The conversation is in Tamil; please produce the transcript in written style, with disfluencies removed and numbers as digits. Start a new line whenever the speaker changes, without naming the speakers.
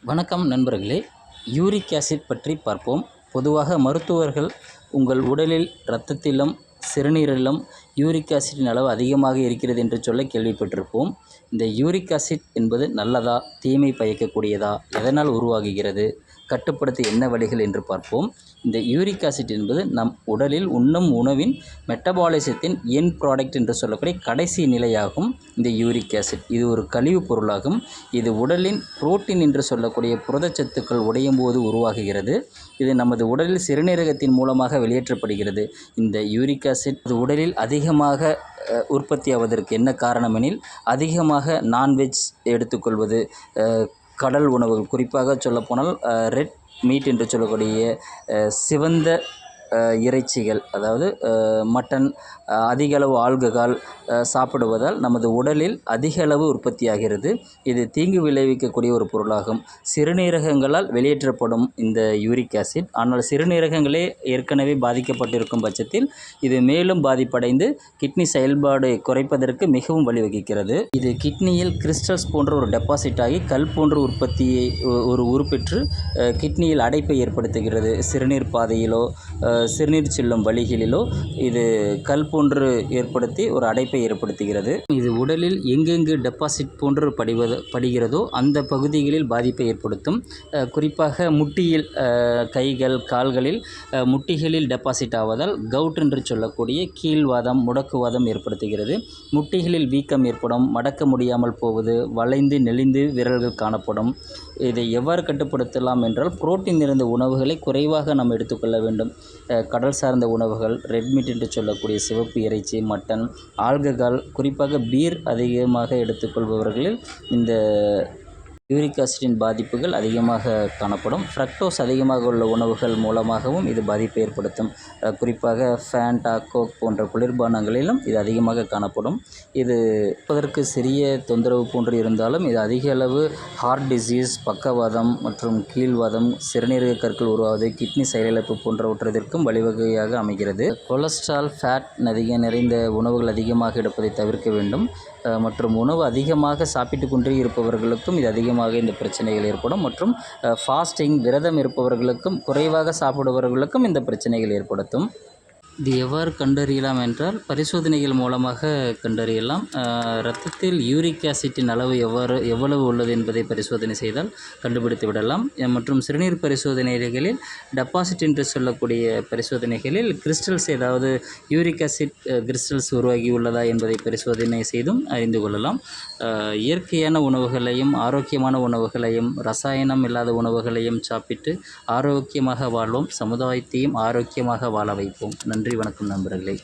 வணக்கம் நண்பர்களே. யூரிக் ஆசிட் பற்றி பார்ப்போம். பொதுவாக மருத்துவர்கள் உங்கள் உடலில் இரத்தத்திலும் சிறுநீரிலும் யூரிக் ஆசிட்டின் அளவு அதிகமாக இருக்கிறது என்று சொல்ல கேள்விப்பட்டிருப்போம். இந்த யூரிக் ஆசிட் என்பது நல்லதா, தீமை பயக்கக்கூடியதா, எதனால் உருவாகுகிறது, கட்டுப்படுத்த என்ன வழிகள் என்று பார்ப்போம். இந்த யூரிக் ஆசிட் என்பது நம் உடலில் உண்ணும் உணவின் மெட்டபாலிசத்தின் எண்ட் ப்ராடக்ட் என்று சொல்லக்கூடிய கடைசி நிலையாகும். இந்த யூரிக் ஆசிட் இது ஒரு கழிவுப் பொருளாகும். இது உடலின் புரோட்டீன் என்று சொல்லக்கூடிய புரதச்சத்துக்கள் உடையும் போது உருவாகுகிறது. இது நமது உடலில் சிறுநீரகத்தின் மூலமாக வெளியேற்றப்படுகிறது. இந்த யூரிக் ஆசிட் உடலில் அதிகமாக உற்பத்தியாவதற்கு என்ன காரணமெனில், அதிகமாக நான்வெஜ் எடுத்துக்கொள்வது, கடல் உணவுகள், குறிப்பாக சொல்லப்போனால் ரெட் மீட் என்று சொல்லக்கூடிய சிவந்த இறைச்சிகள், அதாவது மட்டன், அதிக அளவு ஆல்கஹால் சாப்பிடுவதால் நமது உடலில் அதிக அளவு உற்பத்தியாகிறது. இது தீங்கு விளைவிக்கக்கூடிய ஒரு பொருளாகும். சிறுநீரகங்களால் வெளியேற்றப்படும் இந்த யூரிக் ஆசிட், ஆனால் சிறுநீரகங்களே ஏற்கனவே பாதிக்கப்பட்டிருக்கும் பட்சத்தில் இது மேலும் பாதிப்படைந்து கிட்னி செயல்பாடு குறைப்பதற்கு மிகவும் வழிவகுக்கிறது. இது கிட்னியில் கிறிஸ்டல்ஸ் போன்ற ஒரு டெபாசிட் ஆகி கல் போன்ற உற்பத்தியை உருப்பெற்று கிட்னியில் அடைப்பை ஏற்படுத்துகிறது. சிறுநீர் பாதையிலோ சிறுநீர் செல்லும் வழிகளிலோ இது கல் போன்று ஏற்படுத்தி ஒரு அடைப்பை ஏற்படுத்துகிறது. இது உடலில் எங்கெங்கு டெபாசிட் போன்று படிகிறதோ அந்த பகுதிகளில் பாதிப்பை ஏற்படுத்தும். குறிப்பாக முட்டியில், கைகள், கால்களில் முட்டிகளில் டெபாசிட் ஆவதால் கவுட் என்று சொல்லக்கூடிய கீழ்வாதம், முடக்குவாதம் ஏற்படுத்துகிறது. முட்டிகளில் வீக்கம் ஏற்படும், மடக்க முடியாமல் போவது, வளைந்து நெளிந்து விரல்கள் காணப்படும். இதை எவ்வாறு கட்டுப்படுத்தலாம் என்றால், புரோட்டீன் நிறைந்த உணவுகளை குறைவாக நாம் எடுத்துக்கொள்ள வேண்டும். கடல் சார்ந்த உணவுகள், ரெட் மீட் என்று சொல்லக்கூடிய சிவப்பு இறைச்சி, மட்டன், ஆல்கஹால், குறிப்பாக பீர் அதிகமாக எடுத்துக்கொள்பவர்களில் இந்த யூரிக் ஆசிட்டின் பாதிப்புகள் அதிகமாக காணப்படும். ஃப்ரக்டோஸ் அதிகமாக உள்ள உணவுகள் மூலமாகவும் இது பாதிப்பை ஏற்படுத்தும். குறிப்பாக ஃபேண்டா, கோக் போன்ற குளிர்பானங்களிலும் இது அதிகமாக காணப்படும். இது இருப்பதற்கு சிறிய தொந்தரவு போன்று இருந்தாலும் இது அதிக அளவு ஹார்ட் டிசீஸ், பக்கவாதம் மற்றும் கீழ்வாதம், சிறுநீரக கற்கள் உருவாவது, கிட்னி செயலிழப்பு போன்றவற்றிற்கும் வழிவகையாக அமைகிறது. கொலஸ்ட்ரால், ஃபேட் நிறைந்த உணவுகள் அதிகமாக எடுப்பதை தவிர்க்க வேண்டும். மற்றும் உணவு அதிகமாக சாப்பிட்டு கொண்டே இருப்பவர்களுக்கும் இது அதிகமாக இந்த பிரச்சனைகள் ஏற்படும். மற்றும் ஃபாஸ்டிங், விரதம் இருப்பவர்களுக்கும், குறைவாக சாப்பிடுபவர்களுக்கும் இந்த பிரச்சனைகள் ஏற்படுத்தும். இது எவ்வாறு கண்டறியலாம் என்றால், பரிசோதனைகள் மூலமாக கண்டறியலாம். இரத்தத்தில் யூரிக் ஆசிட்டின் அளவு எவ்வளவு உள்ளது என்பதை பரிசோதனை செய்தால் கண்டுபிடித்து விடலாம். மற்றும் சிறுநீர் பரிசோதனைகளில் டெபாசிட் என்று சொல்லக்கூடிய பரிசோதனைகளில் கிறிஸ்டல்ஸ், ஏதாவது யூரிக் ஆசிட் கிறிஸ்டல்ஸ் உருவாகி உள்ளதா என்பதை பரிசோதனை செய்தும் அறிந்து கொள்ளலாம். இயற்கையான உணவுகளையும் ஆரோக்கியமான உணவுகளையும் ரசாயனம் இல்லாத உணவுகளையும் சாப்பிட்டு ஆரோக்கியமாக வாழ்வோம். சமுதாயத்தையும் ஆரோக்கியமாக வாழ வைப்போம். நன்றி, வணக்கம் நண்பர்களே.